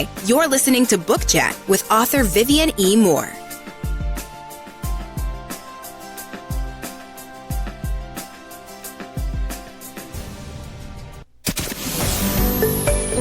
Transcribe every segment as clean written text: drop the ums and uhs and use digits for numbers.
Hi, you're listening to Book Chat with author Vivian E. Moore.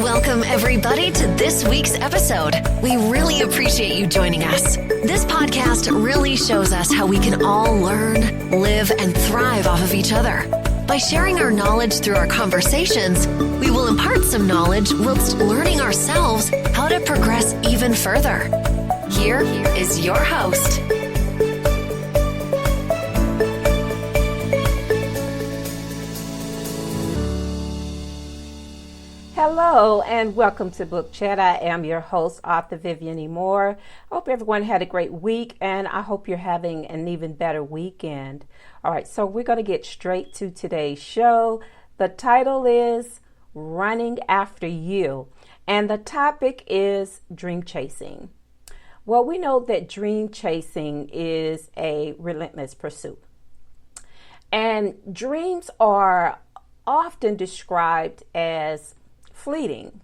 Welcome, everybody, to this week's episode. We really appreciate you joining us. This podcast really shows us how we can all learn, live, and thrive off of each other. By sharing our knowledge through our conversations, we will impart some knowledge whilst learning ourselves how to progress even further. Here is your host. Hello and welcome to Book Chat. I am your host, author Vivian E. Moore. I hope everyone had a great week and I hope you're having an even better weekend. All right, so we're going to get straight to today's show. The title is Running After You and the topic is dream chasing. Well, we know that dream chasing is a relentless pursuit. And dreams are often described as fleeting,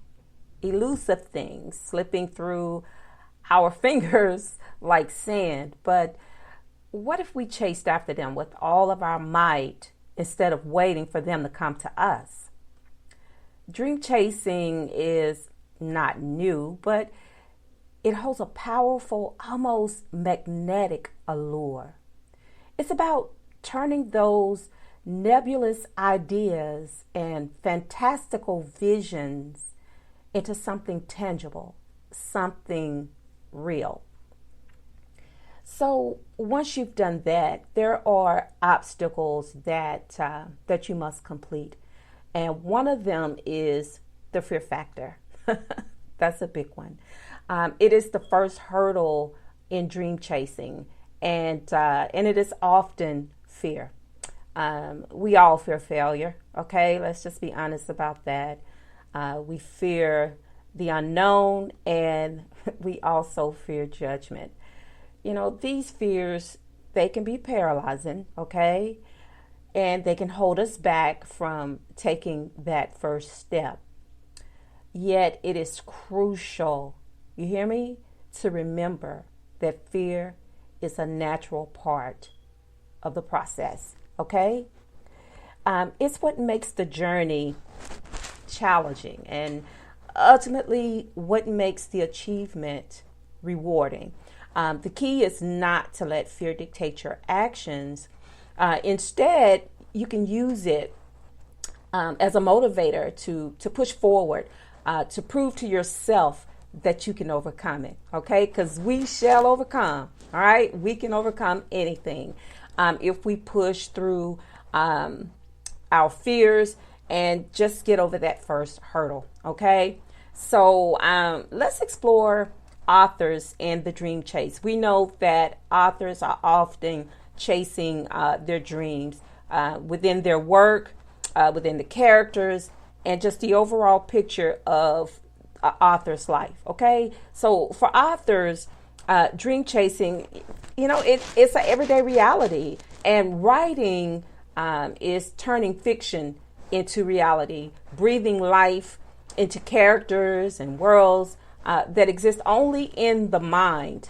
elusive things slipping through our fingers like sand. But what if we chased after them with all of our might instead of waiting for them to come to us? Dream chasing is not new, but it holds a powerful, almost magnetic allure. It's about turning those nebulous ideas and fantastical visions into something tangible, something real. So once you've done that, there are obstacles that you must complete. And one of them is the fear factor. That's a big one. It is the first hurdle in dream chasing, and it is often fear. We all fear failure, okay? Let's just be honest about that. We fear the unknown, and we also fear judgment. You know, these fears, they can be paralyzing, okay? And they can hold us back from taking that first step. Yet it is crucial, you hear me, to remember that fear is a natural part of the process. Okay? It's what makes the journey challenging and ultimately what makes the achievement rewarding. The key is not to let fear dictate your actions. Instead, you can use it as a motivator to push forward, to prove to yourself that you can overcome it. Okay? Because we shall overcome. All right? We can overcome anything. If we push through our fears and just get over that first hurdle, okay? So let's explore authors and the dream chase. We know that authors are often chasing their dreams within their work, within the characters, and just the overall picture of an author's life, okay? So for authors, dream chasing, you know, it's an everyday reality, and writing is turning fiction into reality, breathing life into characters and worlds that exist only in the mind.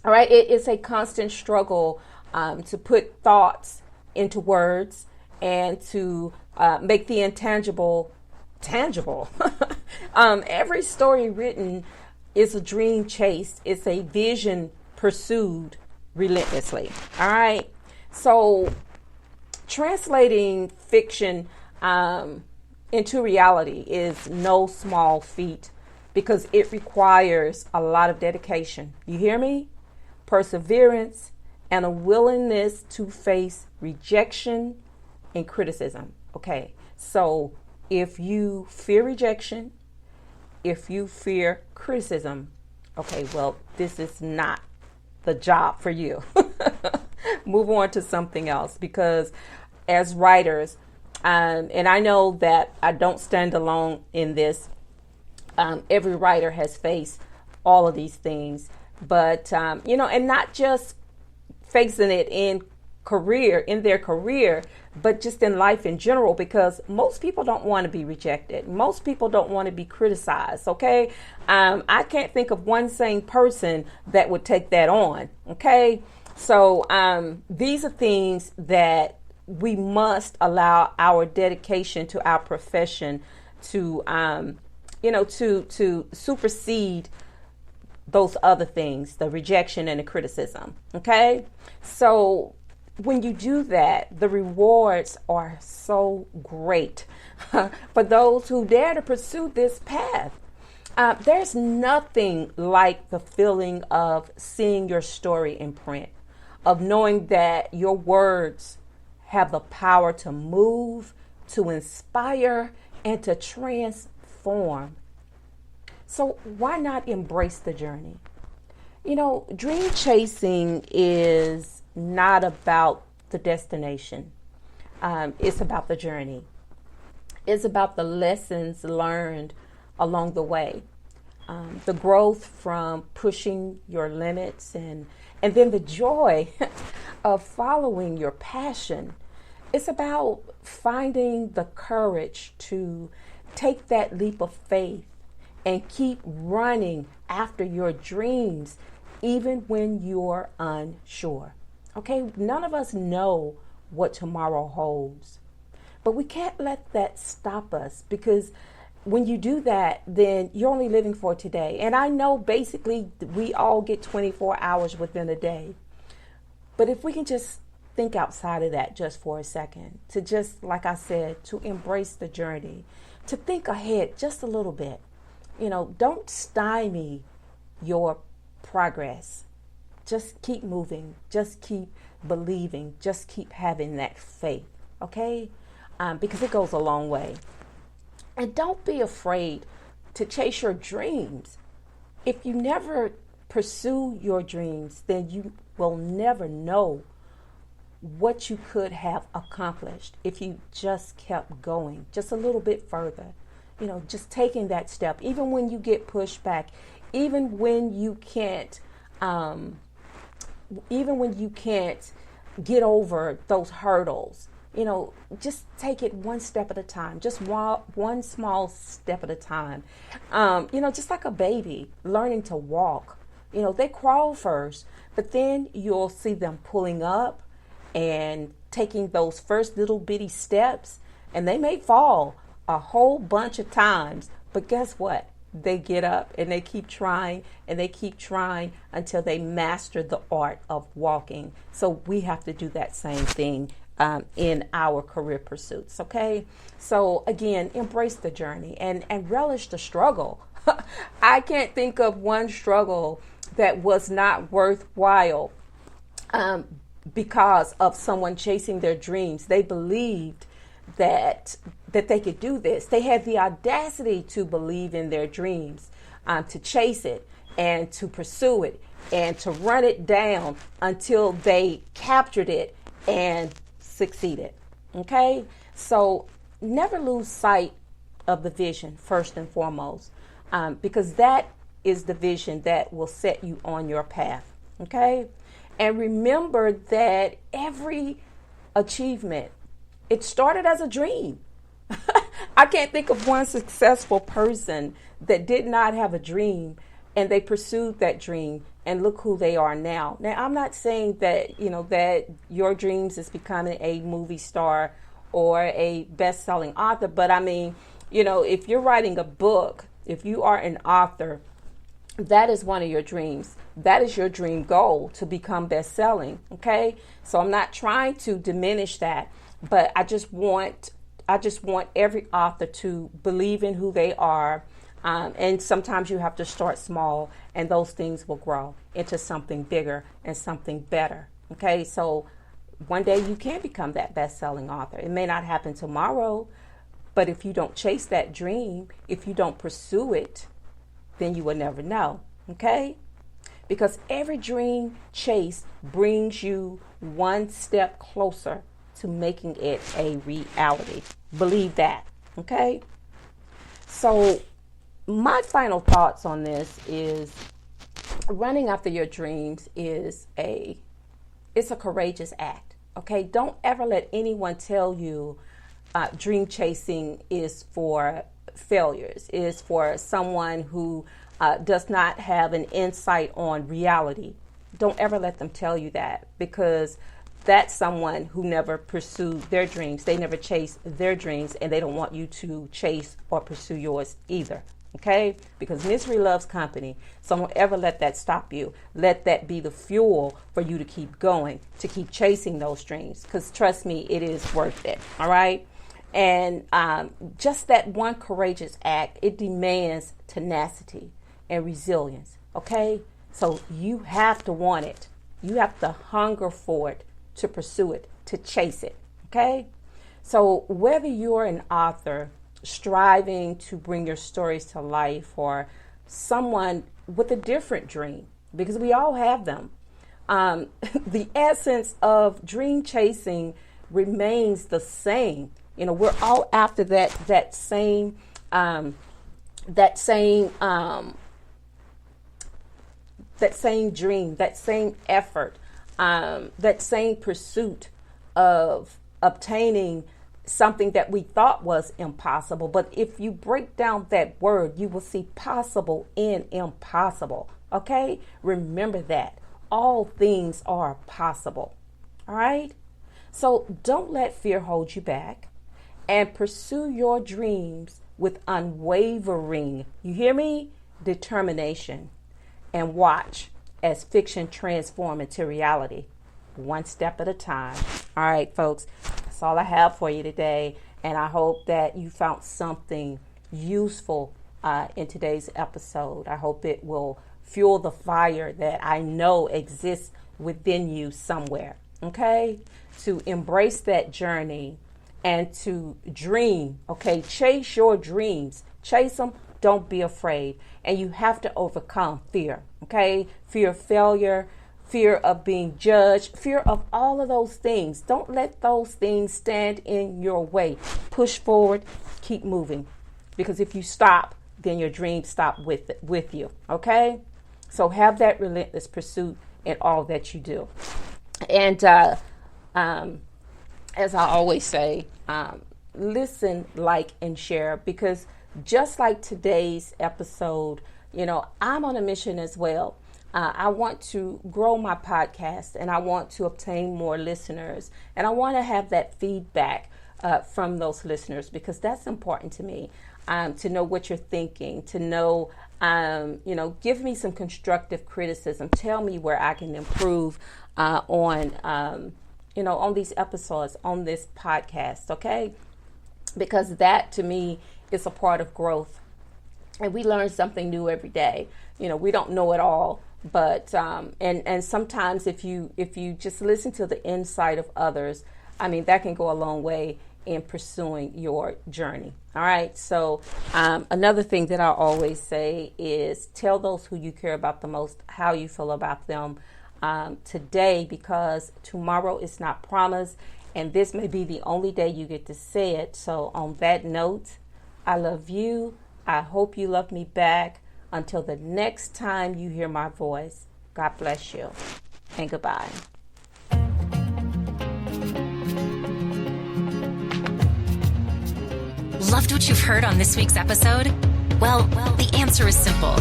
All right, it's a constant struggle to put thoughts into words and to make the intangible tangible. Every story written is a dream chase. It's a vision pursued relentlessly. All right. So translating fiction into reality is no small feat because it requires a lot of dedication. You hear me? Perseverance and a willingness to face rejection and criticism. Okay. So if you fear rejection, if you fear criticism, okay, well, this is not the job for you. Move on to something else, because as writers, and I know that I don't stand alone in this, every writer has faced all of these things, but, and not just facing it in their career, but just in life in general, because most people don't want to be rejected. Most people don't want to be criticized. Okay. I can't think of one sane person that would take that on. Okay. So these are things that we must allow our dedication to our profession to, to supersede those other things, the rejection and the criticism. Okay. So when you do that, the rewards are so great for those who dare to pursue this path. There's nothing like the feeling of seeing your story in print, of knowing that your words have the power to move, to inspire, and to transform. So why not embrace the journey? Dream chasing is not about the destination. It's about the journey. It's about the lessons learned along the way. The growth from pushing your limits and then the joy of following your passion. It's about finding the courage to take that leap of faith and keep running after your dreams, even when you're unsure. Okay, none of us know what tomorrow holds, but we can't let that stop us, because when you do that, then you're only living for today. And I know basically we all get 24 hours within a day, but if we can just think outside of that just for a second, to just, like I said, to embrace the journey, to think ahead just a little bit. Don't stymie your progress. Just keep moving. Just keep believing. Just keep having that faith. Okay? Because it goes a long way. And don't be afraid to chase your dreams. If you never pursue your dreams, then you will never know what you could have accomplished if you just kept going just a little bit further. Just taking that step, even when you get pushed back, even when you can't get over those hurdles. Just take it one step at a time, just one small step at a time. Just like a baby learning to walk. They crawl first, but then you'll see them pulling up and taking those first little bitty steps, and they may fall a whole bunch of times, but guess what? They get up and they keep trying and they keep trying until they master the art of walking. So we have to do that same thing in our career pursuits. Okay. So again, embrace the journey and relish the struggle. I can't think of one struggle that was not worthwhile because of someone chasing their dreams. They believed that they could do this. They had the audacity to believe in their dreams, to chase it and to pursue it and to run it down until they captured it and succeeded. Okay? So never lose sight of the vision first and foremost, because that is the vision that will set you on your path. Okay? And remember that every achievement, it started as a dream. I can't think of one successful person that did not have a dream and they pursued that dream, and look who they are now. Now, I'm not saying that, that your dreams is becoming a movie star or a best-selling author, but I mean, if you're writing a book, if you are an author, that is one of your dreams. That is your dream goal, to become best-selling. Okay? So I'm not trying to diminish that, but I just want every author to believe in who they are. And sometimes you have to start small, and those things will grow into something bigger and something better. Okay, so one day you can become that best-selling author. It may not happen tomorrow, but if you don't chase that dream, if you don't pursue it, then you will never know. Okay, because every dream chase brings you one step closer to making it a reality. Believe that. Okay, so my final thoughts on this is running after your dreams is it's a courageous act. Okay, don't ever let anyone tell you dream chasing is for failures, is for someone who does not have an insight on reality. Don't ever let them tell you that, because that's someone who never pursued their dreams. They never chased their dreams, and they don't want you to chase or pursue yours either. Okay? Because misery loves company. So don't ever let that stop you. Let that be the fuel for you to keep going, to keep chasing those dreams. Because trust me, it is worth it. All right? And just that one courageous act, it demands tenacity and resilience. Okay? So you have to want it. You have to hunger for it, to pursue it, to chase it. Okay? So whether you're an author striving to bring your stories to life, or someone with a different dream, because we all have them, the essence of dream chasing remains the same. You know, we're all after that same dream, that same effort, that same pursuit of obtaining something that we thought was impossible. But if you break down that word, you will see possible in impossible. Okay? Remember that. All things are possible. All right? So don't let fear hold you back, and pursue your dreams with unwavering, you hear me? Determination. And watch as fiction transform into reality, one step at a time. All right, folks, that's all I have for you today. And I hope that you found something useful in today's episode. I hope it will fuel the fire that I know exists within you somewhere. Okay? To embrace that journey and to dream. Okay? Chase your dreams. Chase them. Don't be afraid. And you have to overcome fear. Okay? Fear of failure, fear of being judged, fear of all of those things. Don't let those things stand in your way. Push forward, keep moving. Because if you stop, then your dreams stop with you. Okay? So have that relentless pursuit in all that you do. And as I always say, listen, like, and share, because just like today's episode, you know, I'm on a mission as well. I want to grow my podcast, and I want to obtain more listeners, and I want to have that feedback from those listeners, because that's important to me, to know what you're thinking, to know, give me some constructive criticism. Tell me where I can improve on these episodes, on this podcast, okay? Because that, to me, is a part of growth. And we learn something new every day. You know, we don't know it all, but and sometimes if you just listen to the insight of others, I mean, that can go a long way in pursuing your journey. All right. So another thing that I always say is tell those who you care about the most how you feel about them today, because tomorrow is not promised, and this may be the only day you get to say it. So on that note, I love you. I hope you love me back. Until the next time you hear my voice, God bless you, and goodbye. Loved what you've heard on this week's episode? Well, the answer is simple.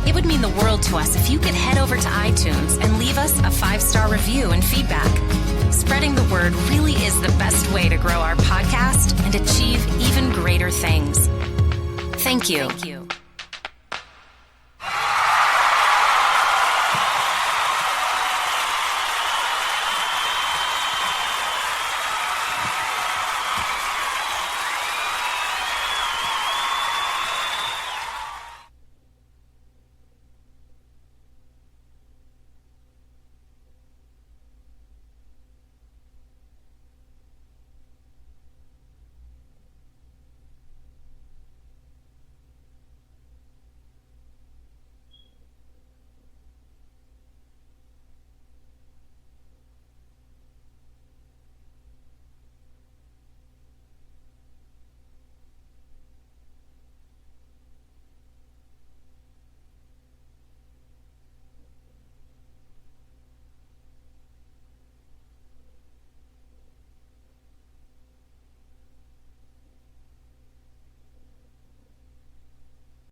It would mean the world to us if you could head over to iTunes and leave us a 5-star review and feedback. Spreading the word really is the best way to grow our podcast and achieve even greater things. Thank you.